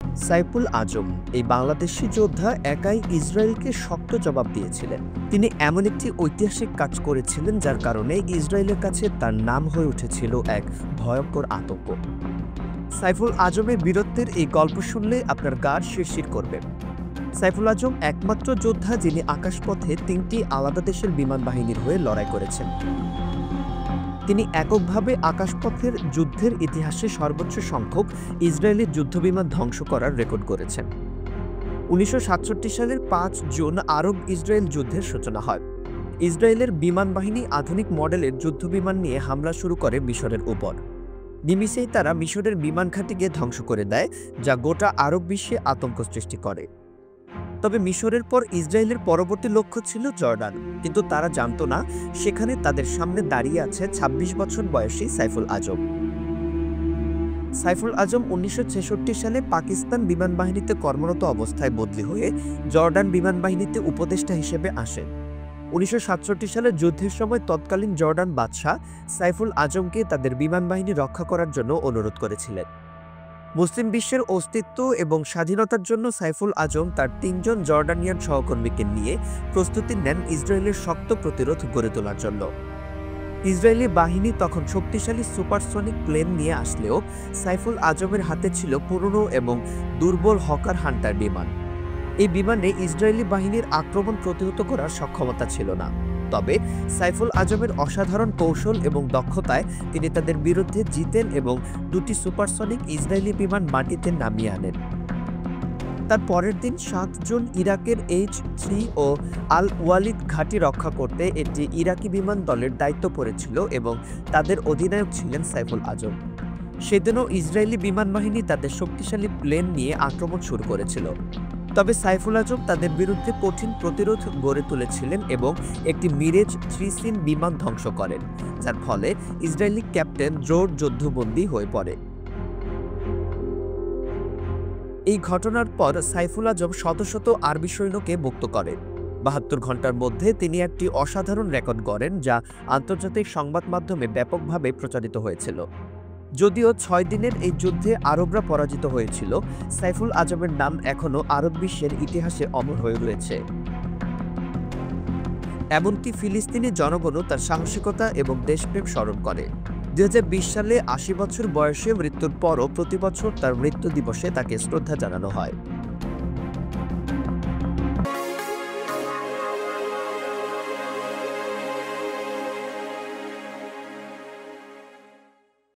সাইফুল আজম এই বাংলাদেশি যোদ্ধা একাই ইসরায়েলকে শক্ত জবাব দিয়েছিলেন। তিনি এমন একটি ঐতিহাসিক কাজ করেছিলেন যার কারণে ইসরায়েলের কাছে তার নাম হয়ে উঠেছিল এক ভয়ঙ্কর আতঙ্ক। সাইফুল আজমের বীরত্বের এই গল্প শুনলে আপনার গা শিরশির করবে। সাইফুল আজম একমাত্র যোদ্ধা যিনি আকাশপথে ৩টি আলাদা দেশের বিমান বাহিনীর হয়ে লড়াই করেছেন। তিনি এককভাবে আকাশপথের যুদ্ধের ইতিহাসে সর্বোচ্চ সংখ্যক ইসরায়েলি যুদ্ধবিমান ধ্বংস করার রেকর্ড করেছেন। ১৯৬৭ সালের ৫ জুন আরব ইসরায়েল যুদ্ধের সূচনা হয়। ইসরায়েলের বিমান বাহিনী আধুনিক মডেলের যুদ্ধবিমান নিয়ে হামলা শুরু করে মিশরের উপর। নিমিষেই তারা মিশরের বিমান ঘাঁটিকে ধ্বংস করে দেয়, যা গোটা আরব বিশ্বে আতঙ্ক সৃষ্টি করে। তবে মিশরের পর ইসরায়েলের পরবর্তী লক্ষ্য ছিল জর্ডান, কিন্তু তারা জানত না সেখানে তাদের সামনে দাঁড়িয়ে আছে ২৬ বছর বয়সী সাইফুল আজম। সাইফুল আজম ১৯৬৬ সালে পাকিস্তান বিমান বাহিনীতে কর্মরত অবস্থায় বদলি হয়ে জর্ডান বিমান বাহিনীতে উপদেষ্টা হিসেবে আসেন। ১৯৬৭ সালে যুদ্ধের সময় তৎকালীন জর্ডান বাদশাহ সাইফুল আজমকে তাদের বিমান বাহিনী রক্ষা করার জন্য অনুরোধ করেছিলেন। মুসলিম বিশ্বের অস্তিত্ব এবং স্বাধীনতার জন্য সাইফুল আজম তার ৩ জন জর্ডানিয়ান সহকর্মীকে নিয়ে প্রস্তুতি নেন ইসরায়েলের শক্ত প্রতিরোধ গড়ে তোলার জন্য। ইসরায়েলি বাহিনী তখন শক্তিশালী সুপারসনিক প্লেন নিয়ে আসলেও সাইফুল আজমের হাতে ছিল পুরনো এবং দুর্বল হকার হান্টার বিমান। এই বিমানে ইসরায়েলি বাহিনীর আক্রমণ প্রতিহত করার সক্ষমতা ছিল না। তবে সাইফুল আজমের অসাধারণ কৌশল এবং দক্ষতায় তিনি তাদের বিরুদ্ধে জিতেন এবং ২টি সুপারসনিক ইসরায়েলি বিমান মাটিতে নামিয়ে আনেন। তার পরের দিন ৭ জুন ইরাকের H-3 ও আল ওয়ালিদ ঘাঁটি রক্ষা করতে একটি ইরাকি বিমান দলের দায়িত্ব পড়েছিল এবং তাদের অধিনায়ক ছিলেন সাইফুল আজম। সেদিনও ইসরায়েলি বিমান বাহিনী তাদের শক্তিশালী প্লেন নিয়ে আক্রমণ শুরু করেছিল। তবে সাইফুল আজম তাদের বিরুদ্ধে কঠিন প্রতিরোধ গড়ে তুলেছিলেন এবং একটি মিরেজ 3 বিমান ধ্বংস করেন, যার ফলে ইসরায়েলি ক্যাপ্টেন জোর যুদ্ধবন্দী হয়ে পড়ে। এই ঘটনার পর সাইফুল আজম শত শত আরবি সৈন্যকে মুক্ত করেন। ৭২ ঘন্টার মধ্যে তিনি একটি অসাধারণ রেকর্ড গড়েন, যা আন্তর্জাতিক সংবাদ মাধ্যমে ব্যাপকভাবে প্রচারিত হয়েছিল। যদিও ৬ দিনের এই যুদ্ধে আরবরা পরাজিত হয়েছিল, সাইফুল আজমের নাম এখনও আরব বিশ্বের ইতিহাসে অমর হয়ে রয়েছে। এমনকি ফিলিস্তিনি জনগণও তার সাহসিকতা এবং দেশপ্রেম স্মরণ করে। ২০২০ সালে ৮০ বছর বয়সে মৃত্যুর পরও প্রতি বছর তার মৃত্যু দিবসে তাকে শ্রদ্ধা জানানো হয়।